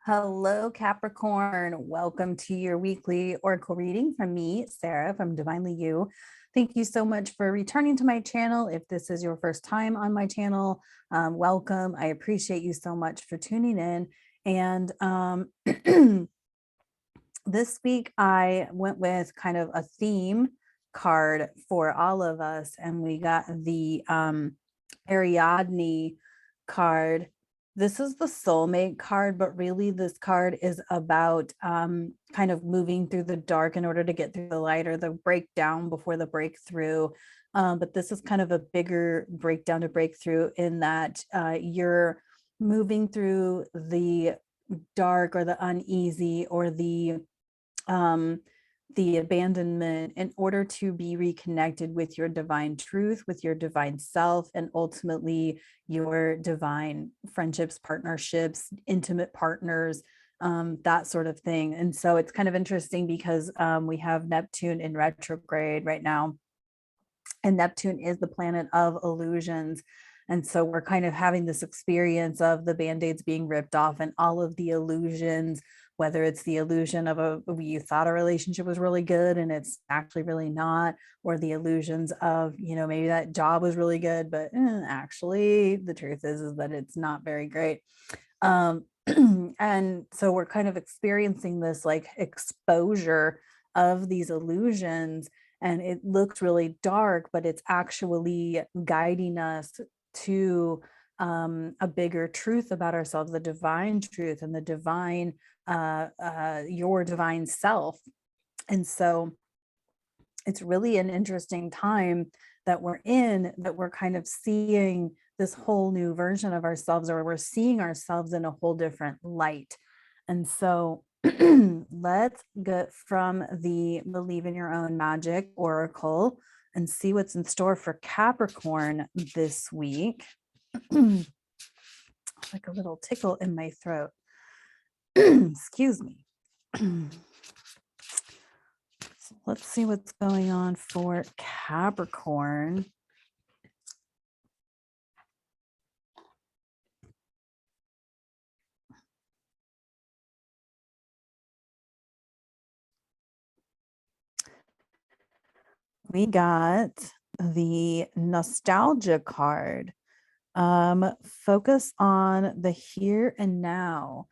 Hello, Capricorn. Welcome to your weekly oracle reading from me, Sarah from Divinely Thank you so much for returning to my channel. If this is your first time on my channel, welcome. I appreciate you so much for tuning in. And this week I went with kind of a theme card for all of us, and we got the Ariadne card. This is the soulmate card, but really this card is about kind of moving through the dark in order to get through the light, or the breakdown before the breakthrough. But this is kind of a bigger breakdown to breakthrough, in that you're moving through the dark or the uneasy or the abandonment in order to be reconnected with your divine truth, with your divine self, and ultimately your divine friendships, partnerships, intimate partners, that sort of thing. And so it's kind of interesting because we have Neptune in retrograde right now, and Neptune is the planet of illusions. And so we're kind of having this experience of the band-aids being ripped off and all of the illusions, whether it's the illusion of you thought a relationship was really good and it's actually really not, or the illusions of, maybe that job was really good, but actually the truth is that it's not very great. And so we're kind of experiencing this like exposure of these illusions, and it looks really dark, but it's actually guiding us to a bigger truth about ourselves, the divine truth and the divine, your divine self. And so it's really an interesting time that we're in, that we're kind of seeing this whole new version of ourselves, or we're seeing ourselves in a whole different light. And so let's get from the Believe in Your Own Magic Oracle and see what's in store for Capricorn this week. Like a little tickle in my throat. Excuse me. So let's see what's going on for Capricorn. We got the nostalgia card. Focus on the here and now.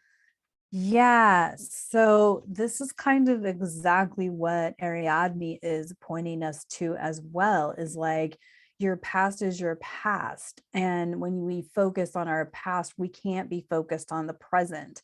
Yeah, so this is kind of exactly what Ariadne is pointing us to as well, is like your past is your past. And when we focus on our past, we can't be focused on the present.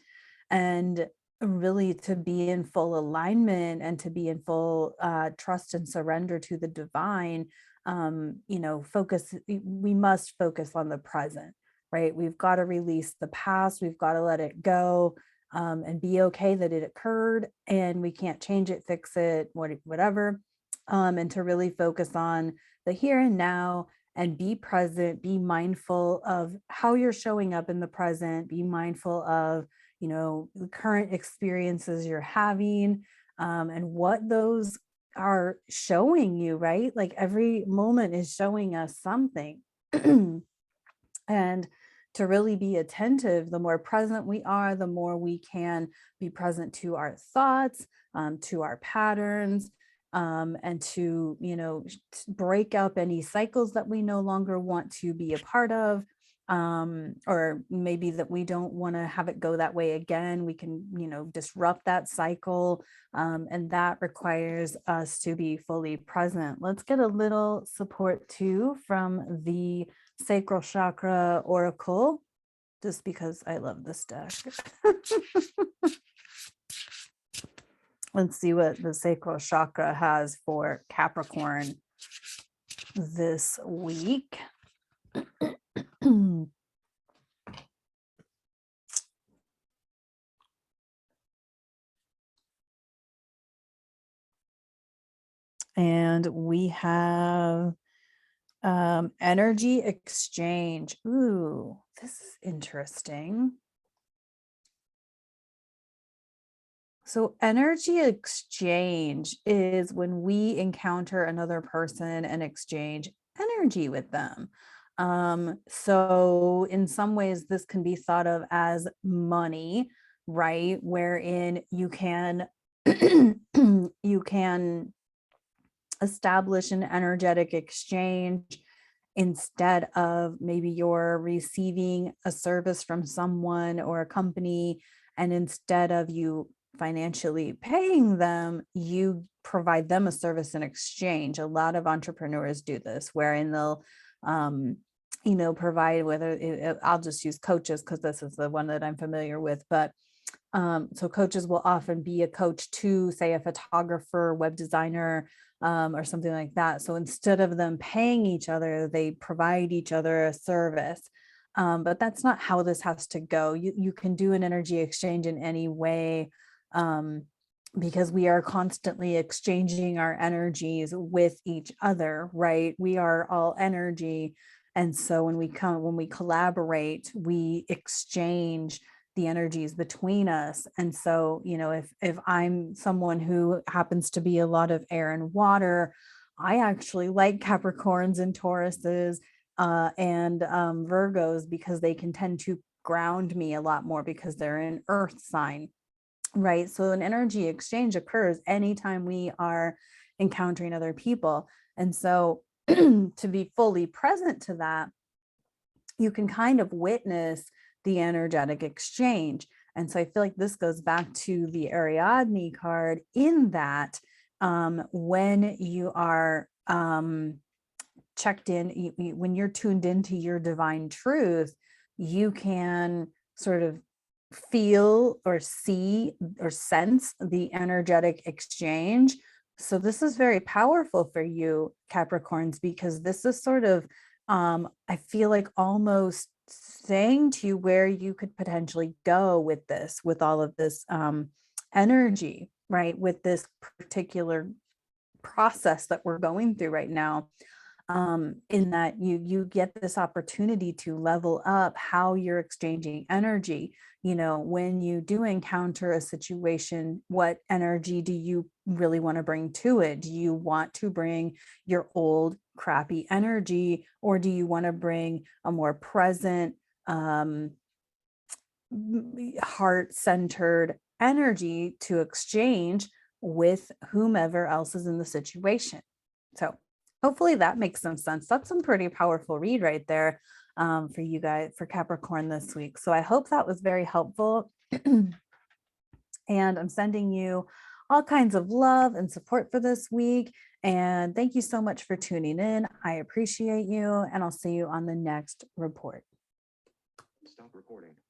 And really, to be in full alignment and to be in full trust and surrender to the divine, we must focus on the present, right? We've got to release the past, we've got to let it go, and be okay that it occurred and we can't change it, fix it, whatever, and to really focus on the here and now and be present, be mindful of how you're showing up in the present, be mindful of the current experiences you're having, and what those are showing you, right? Like every moment is showing us something. And to really be attentive, the more present we are, the more we can be present to our thoughts, to our patterns, and to, break up any cycles that we no longer want to be a part of, or maybe that we don't want to have it go that way again. We can, disrupt that cycle, and that requires us to be fully present. Let's get a little support too from the Sacral Chakra Oracle, just because I love this deck. Let's see what the Sacral Chakra has for Capricorn this week. And we have energy exchange. Ooh, this is interesting. So energy exchange is when we encounter another person and exchange energy with them. So in some ways, this can be thought of as money, right? Wherein you can you can establish an energetic exchange instead of maybe you're receiving a service from someone or a company, and instead of you financially paying them, you provide them a service in exchange. A lot of entrepreneurs do this, wherein they'll provide, whether I'll just use coaches because this is the one that I'm familiar with, but so coaches will often be a coach to, say, a photographer, web designer, or something like that. So instead of them paying each other, they provide each other a service. But that's not how this has to go. You can do an energy exchange in any way, because we are constantly exchanging our energies with each other, right? We are all energy. And so when we collaborate, we exchange the energies between us. And so, if I'm someone who happens to be a lot of air and water, I actually like Capricorns and Tauruses, and Virgos, because they can tend to ground me a lot more because they're an earth sign, right? So an energy exchange occurs anytime we are encountering other people. And so to be fully present to that, you can kind of witness the energetic exchange. And so I feel like this goes back to the Ariadne card, in that when you are checked in, when you're tuned into your divine truth, you can sort of feel or see or sense the energetic exchange. So this is very powerful for you, Capricorns, because this is sort of, I feel like, almost saying to you where you could potentially go with this, with all of this energy, right? With this particular process that we're going through right now, in that you get this opportunity to level up how you're exchanging energy. When you do encounter a situation, what energy do you really want to bring to it? Do you want to bring your old crappy energy, or do you want to bring a more present, heart-centered energy to exchange with whomever else is in the situation? So hopefully that makes some sense. That's some pretty powerful read right there, for you guys, for Capricorn this week. So I hope that was very helpful. And I'm sending you all kinds of love and support for this week. And thank you so much for tuning in. I appreciate you, and I'll see you on the next report. Stop recording.